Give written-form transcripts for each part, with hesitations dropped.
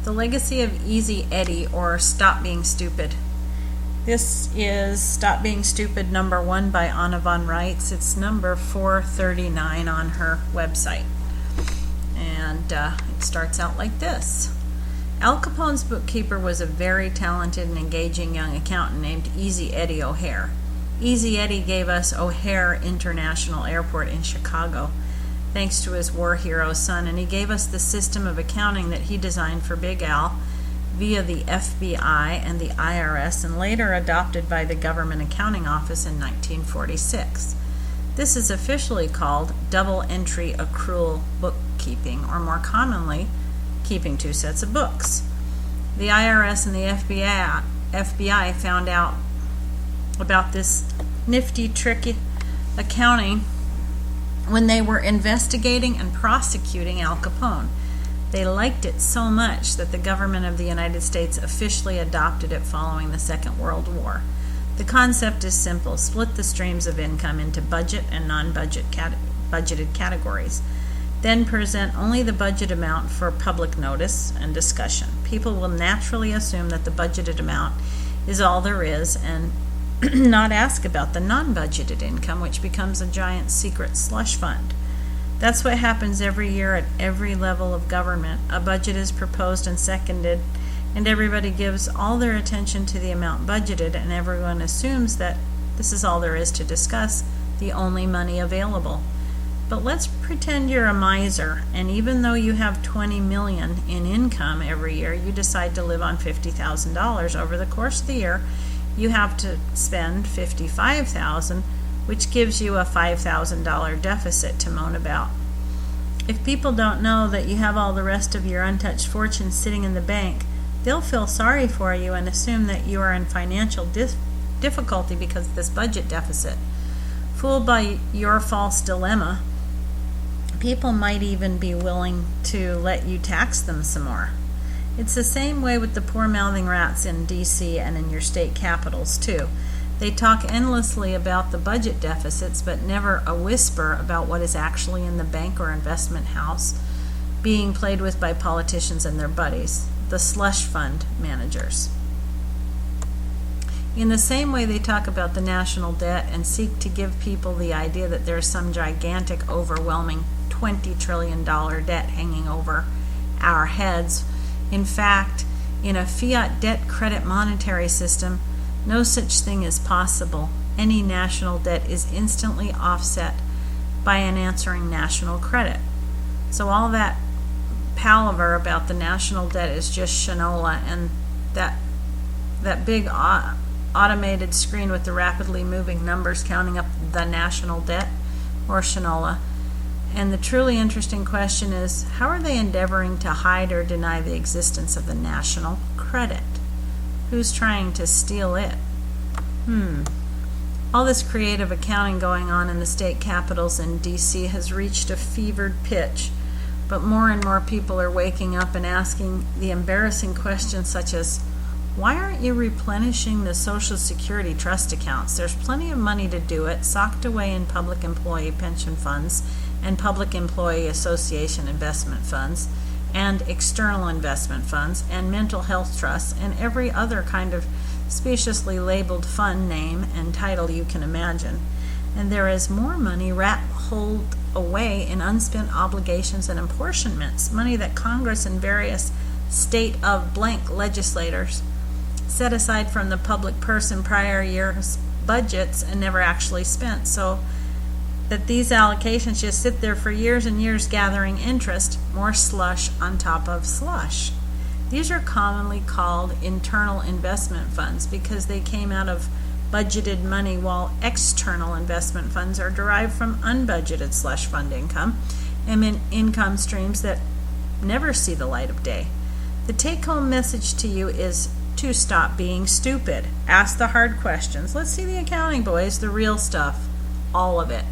The Legacy of Easy Eddie, or Stop Being Stupid. This is Stop Being Stupid number 1 by Anna von Reitz. It's number 439 on her website. And it starts out like this. Al Capone's bookkeeper was a very talented and engaging young accountant named Easy Eddie O'Hare. Easy Eddie gave us O'Hare International Airport in Chicago, thanks to his war hero son, and he gave us the system of accounting that he designed for Big Al via the FBI and the IRS, and later adopted by the Government Accounting Office in 1946. This is officially called double entry accrual bookkeeping, or more commonly, keeping two sets of books. The IRS and the FBI found out about this nifty, tricky accounting when they were investigating and prosecuting Al Capone. They liked it so much that the government of the United States officially adopted it following the Second World War. The concept is simple. Split the streams of income into budget and non-budgeted categories. Then present only the budget amount for public notice and discussion. People will naturally assume that the budgeted amount is all there is and not ask about the non-budgeted income, which becomes a giant secret slush fund. That's what happens every year at every level of government. A budget is proposed and seconded, and everybody gives all their attention to the amount budgeted, and everyone assumes that this is all there is to discuss, the only money available. But let's pretend you're a miser, and even though you have $20 million in income every year, you decide to live on $50,000. Over the course of the year, you have to spend $55,000, which gives you a $5,000 deficit to moan about. If people don't know that you have all the rest of your untouched fortune sitting in the bank, they'll feel sorry for you and assume that you are in financial difficulty because of this budget deficit. Fooled by your false dilemma, people might even be willing to let you tax them some more. It's the same way with the poor-mouthing rats in D.C. and in your state capitals, too. They talk endlessly about the budget deficits, but never a whisper about what is actually in the bank or investment house being played with by politicians and their buddies, the slush fund managers. In the same way they talk about the national debt and seek to give people the idea that there's some gigantic, overwhelming $20 trillion debt hanging over our heads. In fact, in a fiat debt credit monetary system, no such thing is possible. Any national debt is instantly offset by an answering national credit. So all that palaver about the national debt is just shinola, and that big automated screen with the rapidly moving numbers counting up the national debt, or shinola. And the truly interesting question is, how are they endeavoring to hide or deny the existence of the national credit? Who's trying to steal it? All this creative accounting going on in the state capitals in D.C. has reached a fevered pitch, but more and more people are waking up and asking the embarrassing questions such as, why aren't you replenishing the Social Security trust accounts? There's plenty of money to do it, socked away in public employee pension funds and public employee association investment funds and external investment funds and mental health trusts and every other kind of speciously labeled fund name and title you can imagine. And there is more money holed away in unspent obligations and apportionments, money that Congress and various state of blank legislators set aside from the public purse in prior years' budgets and never actually spent, so that these allocations just sit there for years and years gathering interest, more slush on top of slush. These are commonly called internal investment funds because they came out of budgeted money, while external investment funds are derived from unbudgeted slush fund income and income streams that never see the light of day. The take-home message to you is to stop being stupid. Ask the hard questions. Let's see the accounting, boys, the real stuff, all of it.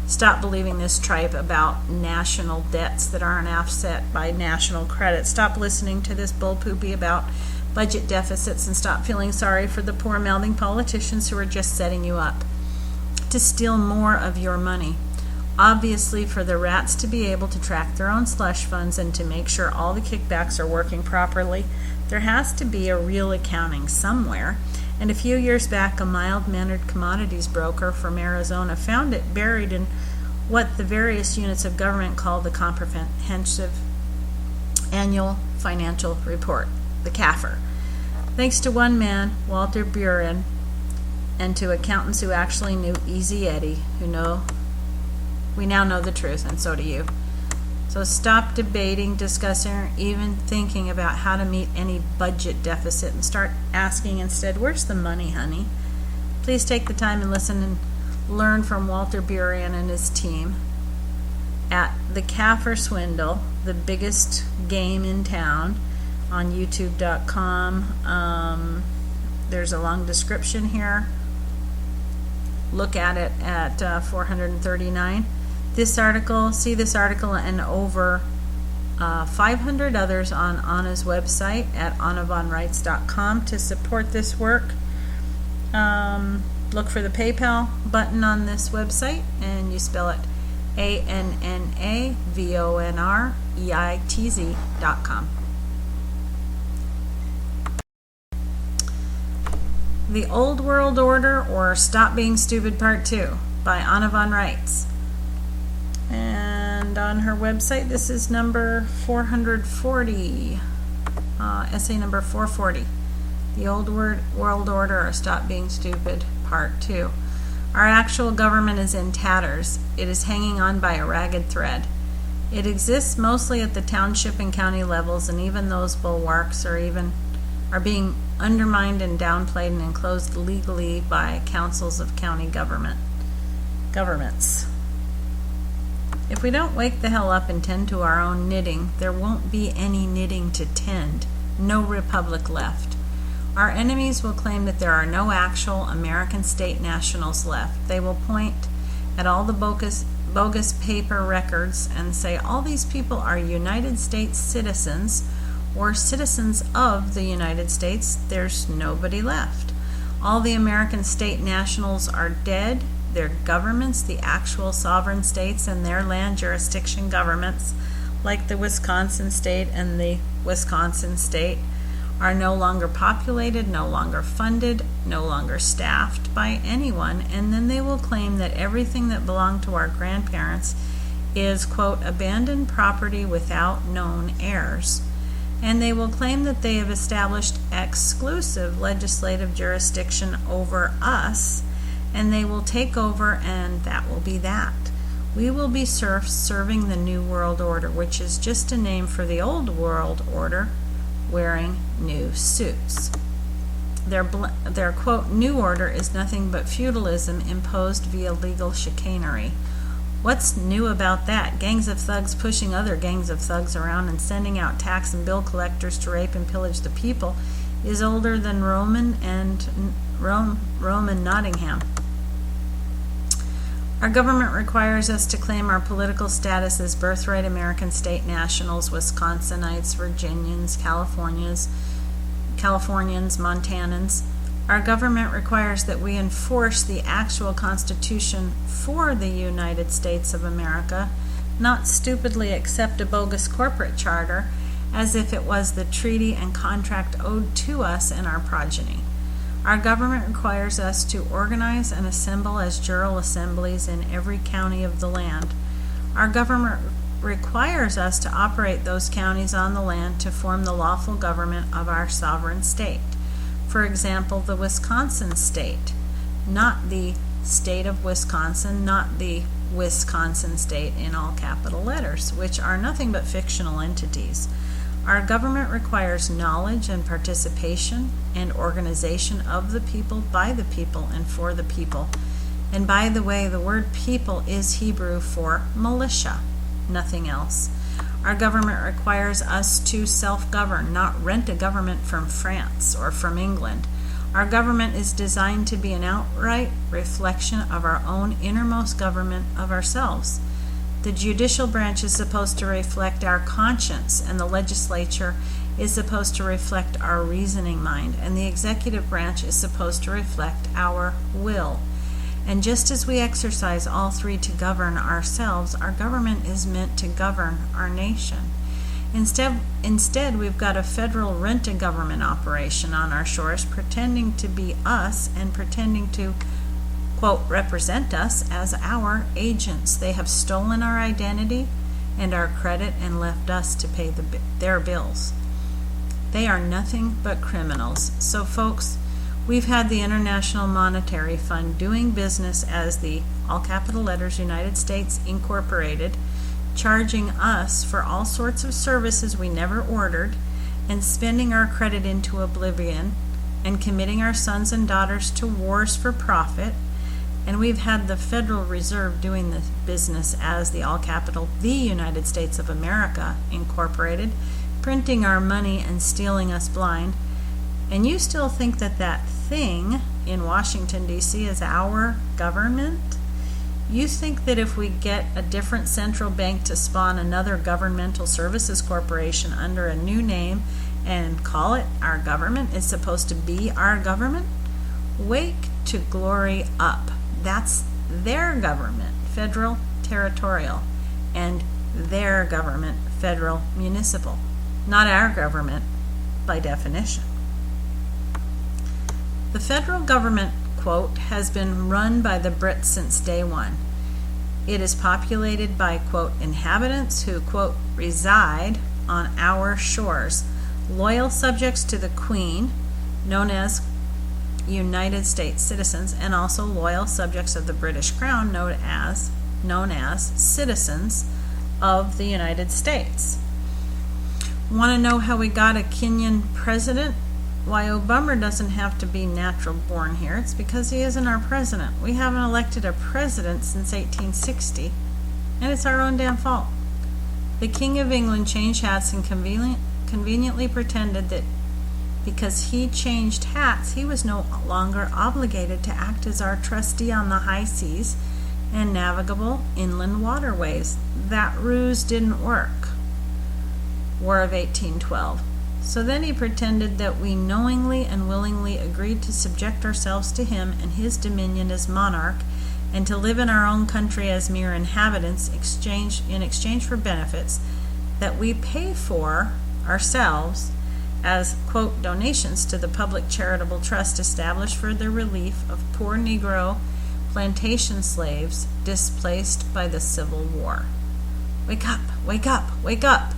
Stop believing this tripe about national debts that aren't offset by national credit. Stop listening to this bullpoopy about budget deficits, and stop feeling sorry for the poor-mouthing politicians who are just setting you up to steal more of your money. Obviously, for the rats to be able to track their own slush funds and to make sure all the kickbacks are working properly, there has to be a real accounting somewhere. And a few years back, a mild-mannered commodities broker from Arizona found it buried in what the various units of government call the Comprehensive Annual Financial Report, the CAFR. Thanks to one man, Walter Buren, and to accountants who actually knew Easy Eddie, we now know the truth, and so do you. So stop debating, discussing, or even thinking about how to meet any budget deficit and start asking instead, where's the money, honey? Please take the time and listen and learn from Walter Buren and his team at the CAFR Swindle, the biggest game in town, on youtube.com. There's a long description here. Look at it at 439. See this article and over 500 others on Anna's website at annavonreitz.com to support this work. Look for the PayPal button on this website, and you spell it ANNAVONREITZ.com. The Old World Order, or Stop Being Stupid Part 2 by Anna von Reitz. And on her website, this is number 440, essay number 440. The Old World Order, or Stop Being Stupid Part 2. Our actual government is in tatters. It is hanging on by a ragged thread. It exists mostly at the township and county levels, and even those bulwarks are being undermined and downplayed and enclosed legally by councils of county governments. If we don't wake the hell up and tend to our own knitting, there won't be any knitting to tend. No republic left. Our enemies will claim that there are no actual American state nationals left. They will point at all the bogus paper records and say all these people are United States citizens or citizens of the United States. There's nobody left. All the American state nationals are dead. Their governments, the actual sovereign states and their land jurisdiction governments, like the Wisconsin state and the Wisconsin state, are no longer populated, no longer funded, no longer staffed by anyone, and then they will claim that everything that belonged to our grandparents is, quote, abandoned property without known heirs. And they will claim that they have established exclusive legislative jurisdiction over us, and they will take over, and that will be that. We will be serfs serving the New World Order, which is just a name for the Old World Order, wearing new suits. Their quote, new order is nothing but feudalism imposed via legal chicanery. What's new about that? Gangs of thugs pushing other gangs of thugs around and sending out tax and bill collectors to rape and pillage the people is older than Rome and Nottingham. Our government requires us to claim our political status as birthright American state nationals, Wisconsinites, Virginians, Californians, Montanans. Our government requires that we enforce the actual Constitution for the United States of America, not stupidly accept a bogus corporate charter as if it was the treaty and contract owed to us and our progeny. Our government requires us to organize and assemble as jural assemblies in every county of the land. Our government requires us to operate those counties on the land to form the lawful government of our sovereign state. For example, the Wisconsin state, not the state of Wisconsin, not the Wisconsin state in all capital letters, which are nothing but fictional entities. Our government requires knowledge and participation and organization of the people, by the people, and for the people. And by the way, the word people is Hebrew for militia, nothing else. Our government requires us to self-govern, not rent a government from France or from England. Our government is designed to be an outright reflection of our own innermost government of ourselves. The judicial branch is supposed to reflect our conscience, and the legislature is supposed to reflect our reasoning mind, and the executive branch is supposed to reflect our will. And just as we exercise all three to govern ourselves, our government is meant to govern our nation. Instead, we've got a federal rent-a-government operation on our shores pretending to be us and pretending to, quote, represent us as our agents. They have stolen our identity and our credit and left us to pay their bills. They are nothing but criminals. So, folks, we've had the International Monetary Fund doing business as the, all capital letters, United States Incorporated, charging us for all sorts of services we never ordered and spending our credit into oblivion and committing our sons and daughters to wars for profit. And we've had the Federal Reserve doing the business as the all capital, the United States of America Incorporated, printing our money and stealing us blind. And you still think that that thing in Washington, D.C. is our government? You think that if we get a different central bank to spawn another governmental services corporation under a new name and call it our government, it's supposed to be our government? Wake to glory up. That's their government, federal, territorial, and their government, federal, municipal. Not our government, by definition. The federal government, quote, has been run by the Brits since day one. It is populated by, quote, inhabitants who, quote, reside on our shores, loyal subjects to the Queen, known as United States citizens, and also loyal subjects of the British Crown, known as citizens of the United States. Want to know how we got a Kenyan president? Why, Obama doesn't have to be natural born here. It's because he isn't our president. We haven't elected a president since 1860, and it's our own damn fault. The King of England changed hats and conveniently pretended that because he changed hats, he was no longer obligated to act as our trustee on the high seas and navigable inland waterways. That ruse didn't work. War of 1812. So then he pretended that we knowingly and willingly agreed to subject ourselves to him and his dominion as monarch and to live in our own country as mere inhabitants in exchange for benefits that we pay for ourselves as, quote, donations to the public charitable trust established for the relief of poor Negro plantation slaves displaced by the Civil War. Wake up, wake up, wake up!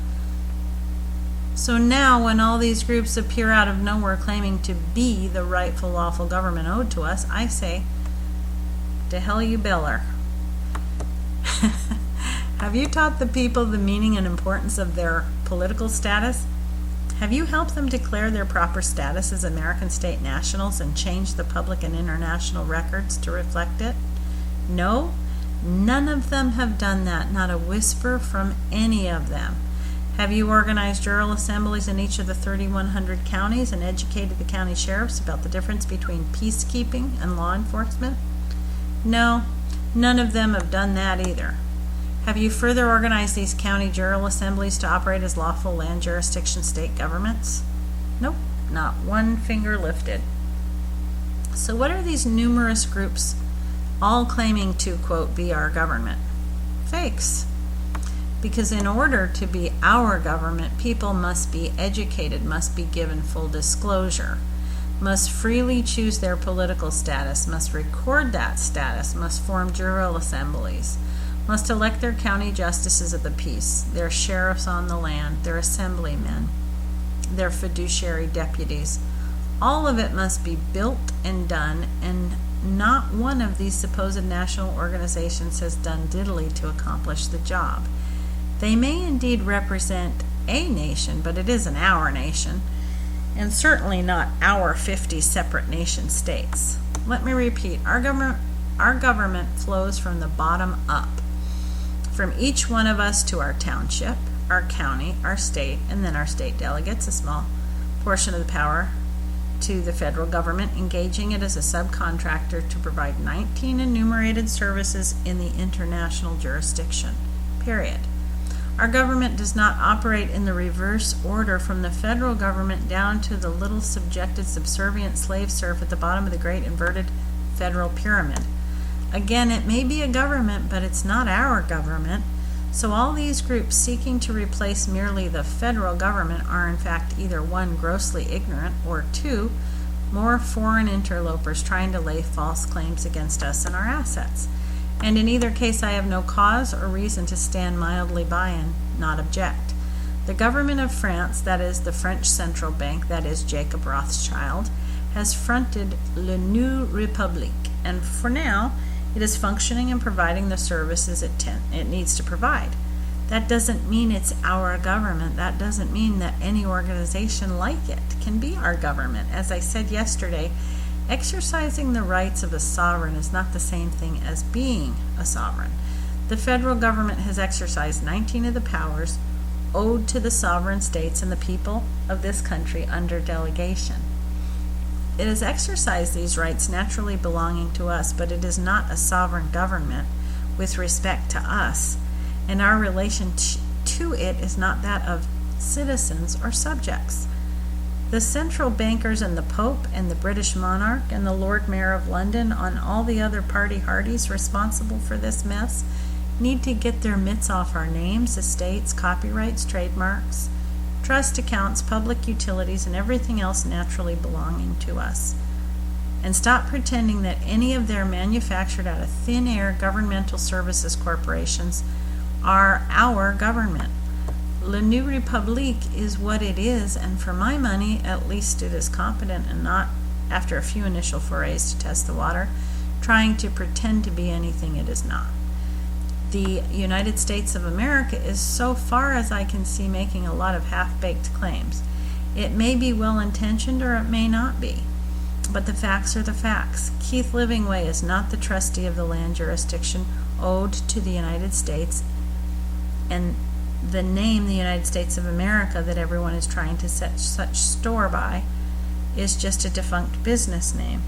So now when all these groups appear out of nowhere claiming to be the rightful lawful government owed to us, I say, to hell you beller. Have you taught the people the meaning and importance of their political status? Have you helped them declare their proper status as American state nationals and change the public and international records to reflect it? No, none of them have done that, not a whisper from any of them. Have you organized rural assemblies in each of the 3,100 counties and educated the county sheriffs about the difference between peacekeeping and law enforcement? No, none of them have done that either. Have you further organized these county rural assemblies to operate as lawful land jurisdiction state governments? Nope, not one finger lifted. So what are these numerous groups all claiming to, quote, be our government? Fakes. Because in order to be our government, people must be educated, must be given full disclosure, must freely choose their political status, must record that status, must form rural assemblies, must elect their county justices of the peace, their sheriffs on the land, their assemblymen, their fiduciary deputies. All of it must be built and done, and not one of these supposed national organizations has done diddly to accomplish the job. They may indeed represent a nation, but it isn't our nation, and certainly not our 50 separate nation states. Let me repeat, our government flows from the bottom up, from each one of us to our township, our county, our state, and then our state delegates, a small portion of the power to the federal government, engaging it as a subcontractor to provide 19 enumerated services in the international jurisdiction, period. Our government does not operate in the reverse order from the federal government down to the little subjected subservient slave serf at the bottom of the great inverted federal pyramid. Again, it may be a government, but it's not our government. So all these groups seeking to replace merely the federal government are in fact either one, grossly ignorant, or two, more foreign interlopers trying to lay false claims against us and our assets. And in either case, I have no cause or reason to stand mildly by and not object. The government of France, that is the French Central Bank, that is Jacob Rothschild, has fronted Le New Republique, and for now, it is functioning and providing the services it needs to provide. That doesn't mean it's our government. That doesn't mean that any organization like it can be our government. As I said yesterday, exercising the rights of a sovereign is not the same thing as being a sovereign. The federal government has exercised 19 of the powers owed to the sovereign states and the people of this country under delegation. It has exercised these rights naturally belonging to us, but it is not a sovereign government with respect to us, and our relation to it is not that of citizens or subjects. The central bankers and the Pope and the British monarch and the Lord Mayor of London and all the other party hardies responsible for this mess need to get their mitts off our names, estates, copyrights, trademarks, trust accounts, public utilities, and everything else naturally belonging to us. And stop pretending that any of their manufactured out of thin air governmental services corporations are our government. Le New Republique is what it is, and for my money, at least it is competent and not, after a few initial forays to test the water, trying to pretend to be anything it is not. The United States of America is, so far as I can see, making a lot of half-baked claims. It may be well-intentioned or it may not be, but the facts are the facts. Keith Livingway is not the trustee of the land jurisdiction owed to the United States, and the name the United States of America that everyone is trying to set such store by is just a defunct business name.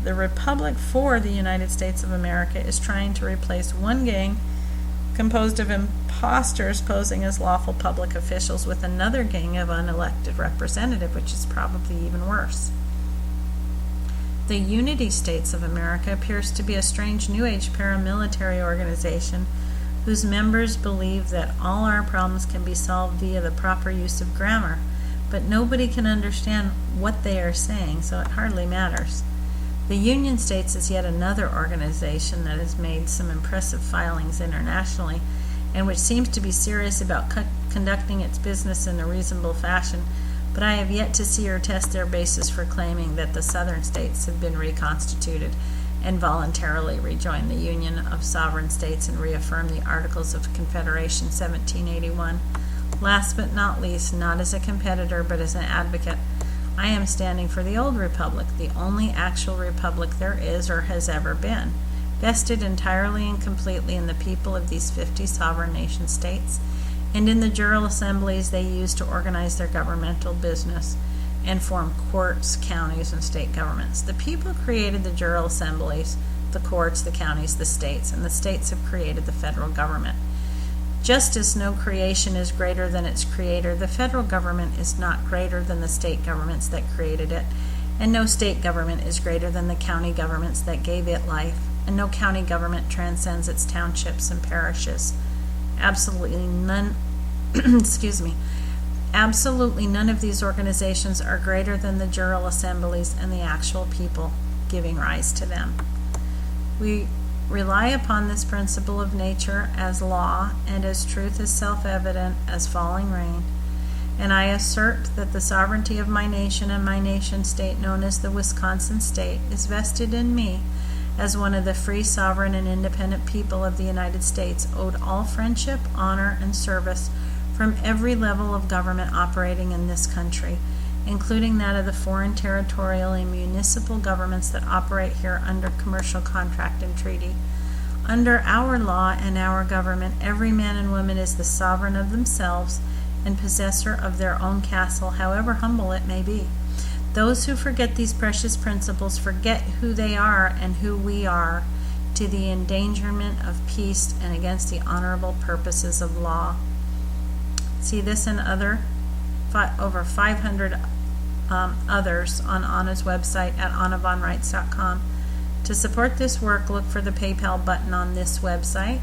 The Republic for the United States of America is trying to replace one gang composed of imposters posing as lawful public officials with another gang of unelected representatives, which is probably even worse. The Unity States of America appears to be a strange New Age paramilitary organization whose members believe that all our problems can be solved via the proper use of grammar, but nobody can understand what they are saying, so it hardly matters. The Union States is yet another organization that has made some impressive filings internationally and which seems to be serious about conducting its business in a reasonable fashion, but I have yet to see or test their basis for claiming that the southern states have been reconstituted and voluntarily rejoin the Union of Sovereign States and reaffirm the Articles of Confederation 1781. Last but not least, not as a competitor but as an advocate, I am standing for the old republic, the only actual republic there is or has ever been, vested entirely and completely in the people of these 50 sovereign nation states, and in the jural assemblies they use to organize their governmental business and form courts, counties, and state governments. The people created the jural assemblies, the courts, the counties, the states, and the states have created the federal government. Just as no creation is greater than its creator, the federal government is not greater than the state governments that created it, and no state government is greater than the county governments that gave it life, and no county government transcends its townships and parishes. Absolutely none, absolutely none of these organizations are greater than the jural assemblies and the actual people giving rise to them. We rely upon this principle of nature as law and as truth as self-evident as falling rain, and I assert that the sovereignty of my nation and my nation state known as the Wisconsin state is vested in me as one of the free, sovereign, and independent people of the United States, owed all friendship, honor, and service from every level of government operating in this country, including that of the foreign territorial and municipal governments that operate here under commercial contract and treaty. Under our law and our government, every man and woman is the sovereign of themselves and possessor of their own castle, however humble it may be. Those who forget these precious principles forget who they are and who we are, to the endangerment of peace and against the honorable purposes of law. See this and over 500 others on Anna's website at annavonreitz.com. To support this work, look for the PayPal button on this website.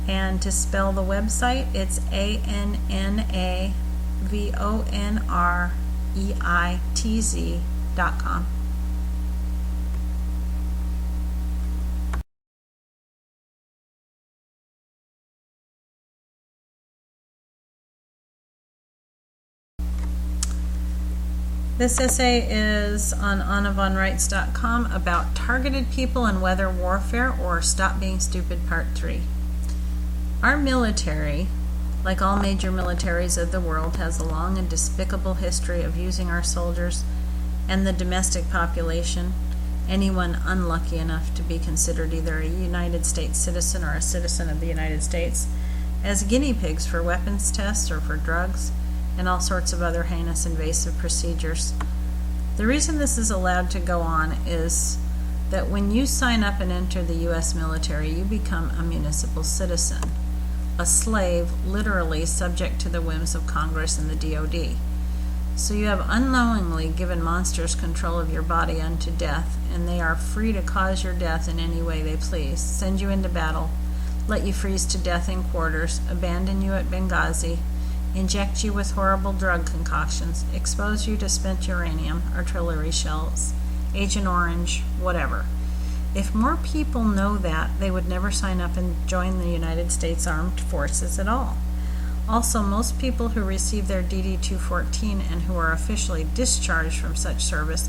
And to spell the website, it's ANNAVONREITZ.com. This essay is on AnnaVonReitz.com about targeted people and weather warfare, or Stop Being Stupid Part 3. Our military, like all major militaries of the world, has a long and despicable history of using our soldiers and the domestic population, anyone unlucky enough to be considered either a United States citizen or a citizen of the United States, as guinea pigs for weapons tests or for drugs, and all sorts of other heinous invasive procedures. The reason this is allowed to go on is that when you sign up and enter the U.S. military, you become a municipal citizen, a slave literally subject to the whims of Congress and the DOD. So you have unknowingly given monsters control of your body unto death, and they are free to cause your death in any way they please, send you into battle, let you freeze to death in quarters, abandon you at Benghazi, inject you with horrible drug concoctions, expose you to spent uranium, artillery shells, Agent Orange, whatever. If more people know that, they would never sign up and join the United States Armed Forces at all. Also, most people who receive their DD-214 and who are officially discharged from such service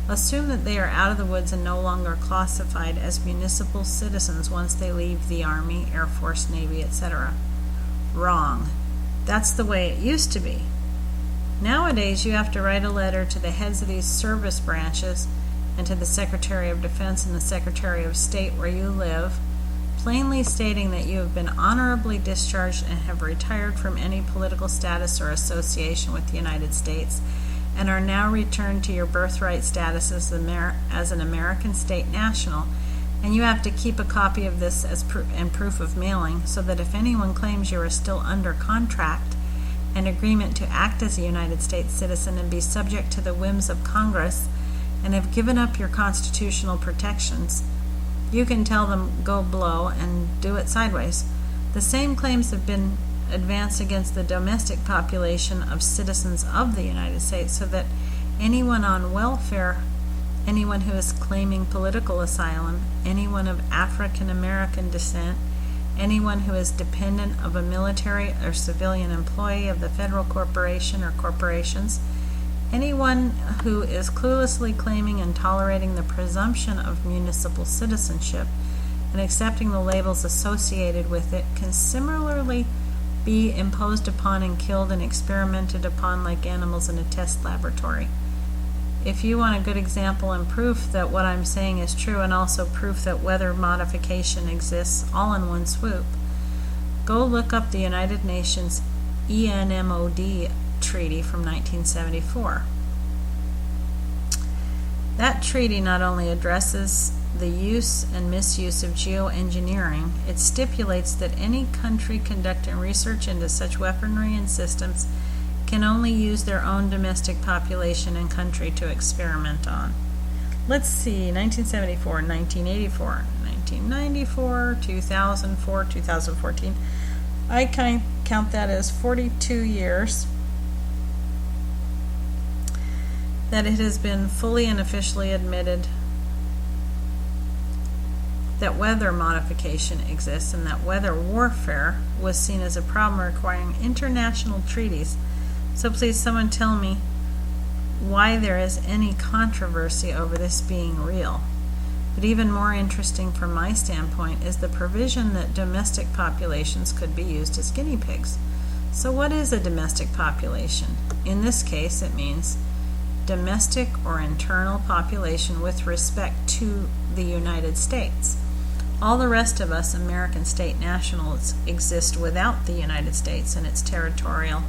assume that they are out of the woods and no longer classified as municipal citizens once they leave the Army, Air Force, Navy, etc. Wrong. That's the way it used to be. Nowadays, you have to write a letter to the heads of these service branches and to the Secretary of Defense and the Secretary of State where you live, plainly stating that you have been honorably discharged and have retired from any political status or association with the United States, and are now returned to your birthright status as an American state national, and you have to keep a copy of this as proof of mailing, so that if anyone claims you are still under contract and agreement to act as a United States citizen and be subject to the whims of Congress and have given up your constitutional protections, you can tell them go blow and do it sideways. The same claims have been advanced against the domestic population of citizens of the United States, so that anyone on welfare, anyone who is claiming political asylum, anyone of African American descent, anyone who is dependent of a military or civilian employee of the federal corporation or corporations, anyone who is cluelessly claiming and tolerating the presumption of municipal citizenship and accepting the labels associated with it can similarly be imposed upon and killed and experimented upon like animals in a test laboratory. If you want a good example and proof that what I'm saying is true, and also proof that weather modification exists all in one swoop, go look up the United Nations ENMOD Treaty from 1974. That treaty not only addresses the use and misuse of geoengineering, it stipulates that any country conducting research into such weaponry and systems can only use their own domestic population and country to experiment on. Let's see, 1974, 1984, 1994, 2004, 2014. I count that as 42 years that it has been fully and officially admitted that weather modification exists, and that weather warfare was seen as a problem requiring international treaties. So please, someone tell me why there is any controversy over this being real. But even more interesting from my standpoint is the provision that domestic populations could be used as guinea pigs. So what is a domestic population? In this case, it means domestic or internal population with respect to the United States. All the rest of us American state nationals exist without the United States and its territorial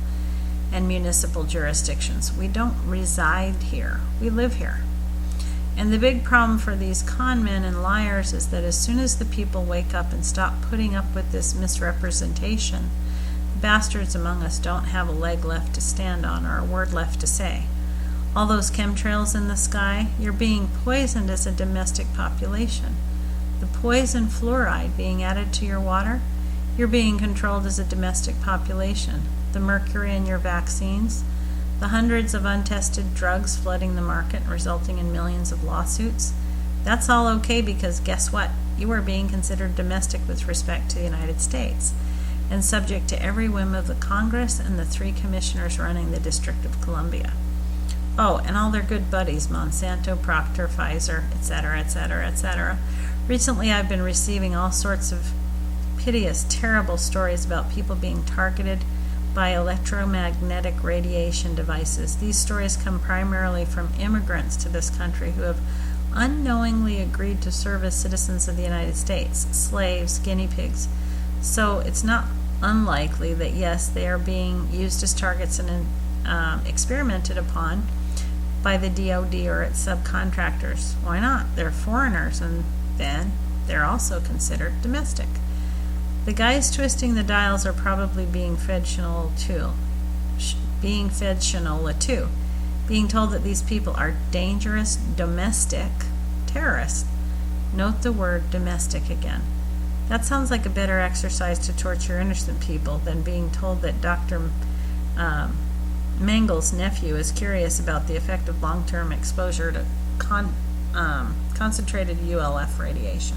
and municipal jurisdictions. We don't reside here, we live here. And the big problem for these con men and liars is that as soon as the people wake up and stop putting up with this misrepresentation, the bastards among us don't have a leg left to stand on or a word left to say. All those chemtrails in the sky, you're being poisoned as a domestic population. The poison fluoride being added to your water, you're being controlled as a domestic population. The mercury in your vaccines, the hundreds of untested drugs flooding the market and resulting in millions of lawsuits, that's all okay because guess what? You are being considered domestic with respect to the United States and subject to every whim of the Congress and the 3 commissioners running the District of Columbia. Oh, and all their good buddies, Monsanto, Procter, Pfizer, etc., etc., etc. Recently, I've been receiving all sorts of piteous, terrible stories about people being targeted by electromagnetic radiation devices. These stories come primarily from immigrants to this country who have unknowingly agreed to serve as citizens of the United States, slaves, guinea pigs. So it's not unlikely that, yes, they are being used as targets and experimented upon by the DoD or its subcontractors. Why not? They're foreigners, and then they're also considered domestic. The guys twisting the dials are probably being fed shinola too. Being told that these people are dangerous domestic terrorists. Note the word domestic again. That sounds like a better exercise to torture innocent people than being told that Dr. Mengel's nephew is curious about the effect of long-term exposure to concentrated ULF radiation.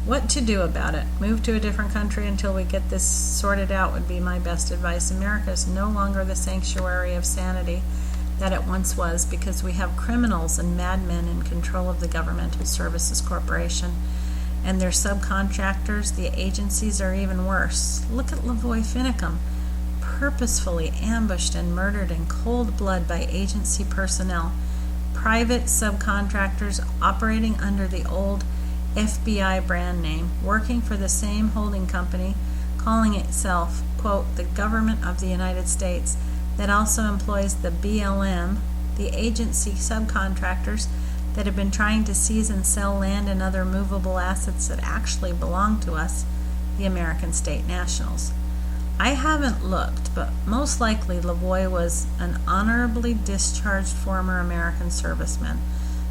What to do about it? Move to a different country until we get this sorted out would be my best advice. America is no longer the sanctuary of sanity that it once was because we have criminals and madmen in control of the Governmental Services Corporation and their subcontractors. The agencies are even worse. Look at Lavoy Finicum, purposefully ambushed and murdered in cold blood by agency personnel, private subcontractors operating under the old FBI brand name, working for the same holding company, calling itself, quote, the government of the United States, that also employs the BLM, the agency subcontractors that have been trying to seize and sell land and other movable assets that actually belong to us, the American state nationals. I haven't looked, but most likely Lavoy was an honorably discharged former American serviceman.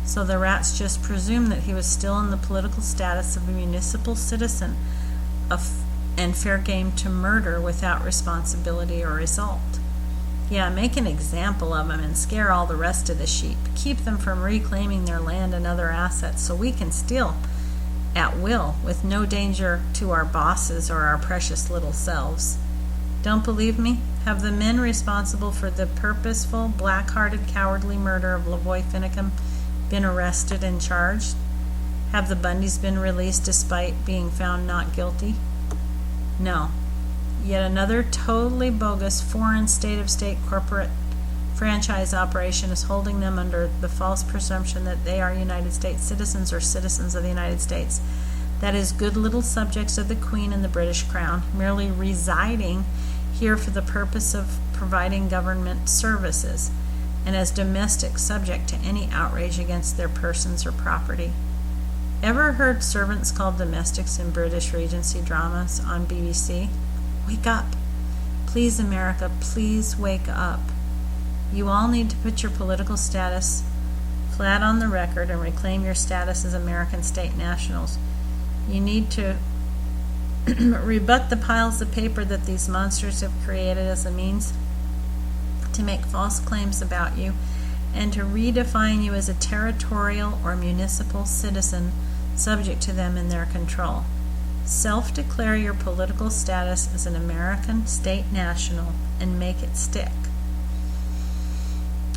So the rats just presumed that he was still in the political status of a municipal citizen and fair game to murder without responsibility or result. Yeah, make an example of him and scare all the rest of the sheep. Keep them from reclaiming their land and other assets so we can steal at will with no danger to our bosses or our precious little selves. Don't believe me? Have the men responsible for the purposeful, black-hearted, cowardly murder of Lavoy Finicum been arrested and charged? Have the Bundys been released despite being found not guilty? No. Yet another totally bogus foreign state-of-state corporate franchise operation is holding them under the false presumption that they are United States citizens or citizens of the United States. That is, good little subjects of the Queen and the British Crown, merely residing here for the purpose of providing government services, and as domestic, subject to any outrage against their persons or property. Ever heard servants called domestics in British Regency dramas on BBC? Wake up. Please, America, please wake up. You all need to put your political status flat on the record and reclaim your status as American state nationals. You need to rebut the piles of paper that these monsters have created as a means to make false claims about you, and to redefine you as a territorial or municipal citizen subject to them in their control. Self-declare your political status as an American state national and make it stick.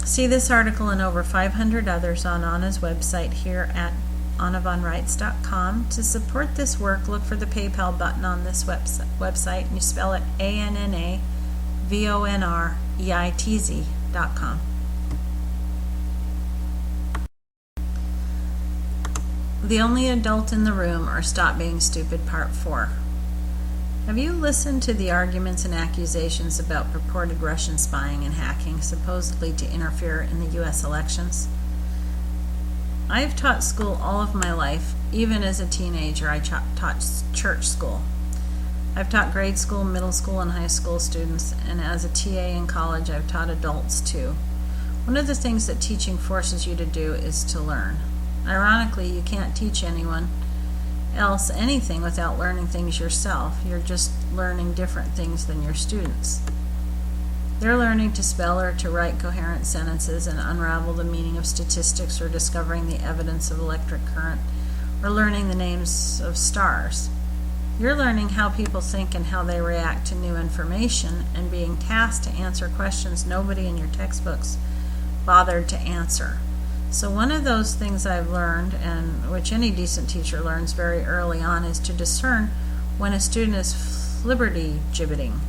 See this article and over 500 others on Anna's website here at AnnaVonReitz.com. To support this work, look for the PayPal button on this website, and you spell it ANNAVONREITZ.com. The Only Adult in the Room, or Stop Being Stupid, Part 4. Have you listened to the arguments and accusations about purported Russian spying and hacking, supposedly to interfere in the U.S. elections? I've taught school all of my life. Even as a teenager, I taught church school. I've taught grade school, middle school, and high school students, and as a TA in college, I've taught adults too. One of the things that teaching forces you to do is to learn. Ironically, you can't teach anyone else anything without learning things yourself. You're just learning different things than your students. They're learning to spell or to write coherent sentences and unravel the meaning of statistics, or discovering the evidence of electric current, or learning the names of stars. You're learning how people think and how they react to new information, and being tasked to answer questions nobody in your textbooks bothered to answer. So one of those things I've learned, and which any decent teacher learns very early on, is to discern when a student is flibberty-gibbeting,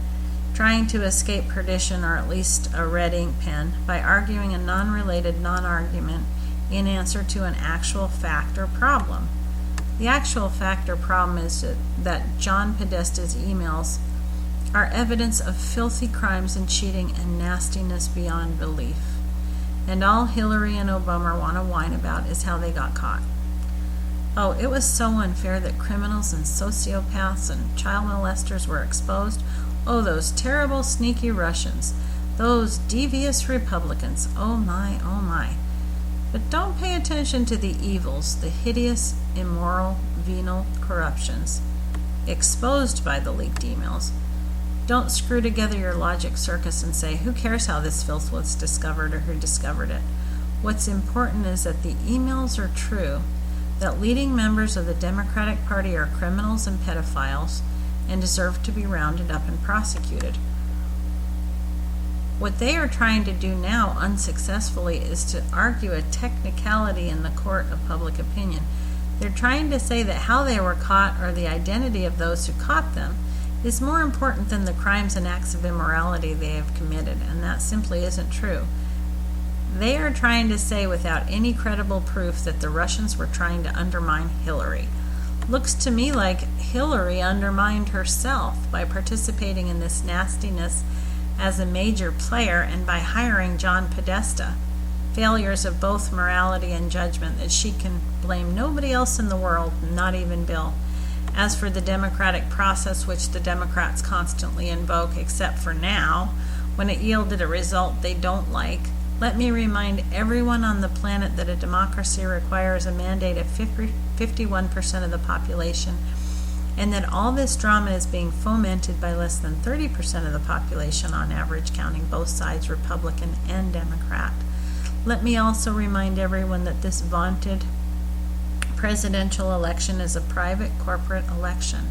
trying to escape perdition or at least a red ink pen by arguing a non-related non-argument in answer to an actual fact or problem. The actual fact or problem is that John Podesta's emails are evidence of filthy crimes and cheating and nastiness beyond belief. And all Hillary and Obama want to whine about is how they got caught. Oh, it was so unfair that criminals and sociopaths and child molesters were exposed. Oh, those terrible, sneaky Russians. Those devious Republicans. Oh my, oh my. But don't pay attention to the evils, the hideous, immoral, venal corruptions exposed by the leaked emails. Don't screw together your logic circus and say, who cares how this filth was discovered or who discovered it? What's important is that the emails are true, that leading members of the Democratic Party are criminals and pedophiles and deserve to be rounded up and prosecuted. What they are trying to do now unsuccessfully is to argue a technicality in the court of public opinion. They're trying to say that how they were caught or the identity of those who caught them is more important than the crimes and acts of immorality they have committed, and that simply isn't true. They are trying to say without any credible proof that the Russians were trying to undermine Hillary. Looks to me like Hillary undermined herself by participating in this nastiness as a major player and by hiring John Podesta. Failures of both morality and judgment that she can blame nobody else in the world, not even Bill. As for the democratic process, which the Democrats constantly invoke, except for now, when it yielded a result they don't like, let me remind everyone on the planet that a democracy requires a mandate of 51% of the population, and that all this drama is being fomented by less than 30% of the population on average, counting both sides, Republican and Democrat. Let me also remind everyone that this vaunted presidential election is a private corporate election,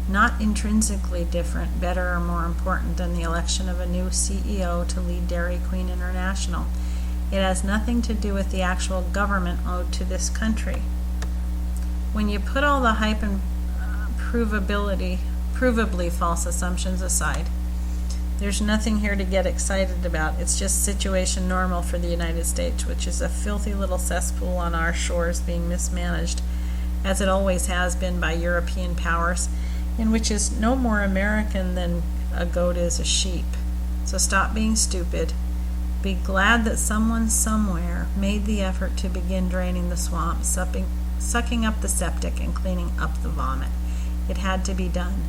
not intrinsically different, better, or more important than the election of a new CEO to lead Dairy Queen International. It has nothing to do with the actual government owed to this country. When you put all the hype and provably false assumptions aside, there's nothing here to get excited about. It's just situation normal for the United States, which is a filthy little cesspool on our shores being mismanaged, as it always has been by European powers, and which is no more American than a goat is a sheep. So stop being stupid. Be glad that someone somewhere made the effort to begin draining the swamp, sucking up the septic, and cleaning up the vomit. It had to be done.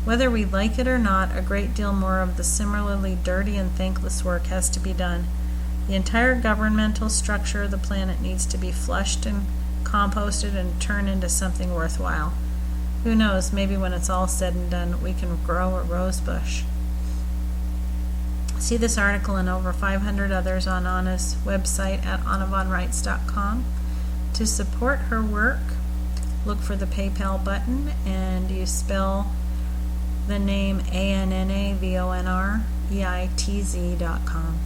Whether we like it or not, a great deal more of the similarly dirty and thankless work has to be done. The entire governmental structure of the planet needs to be flushed and composted and turned into something worthwhile. Who knows, maybe when it's all said and done, we can grow a rose bush. See this article and over 500 others on Anna's website at annavonreitz.com. To support her work, look for the PayPal button, and you spell the name ANNAVONREITZ.com.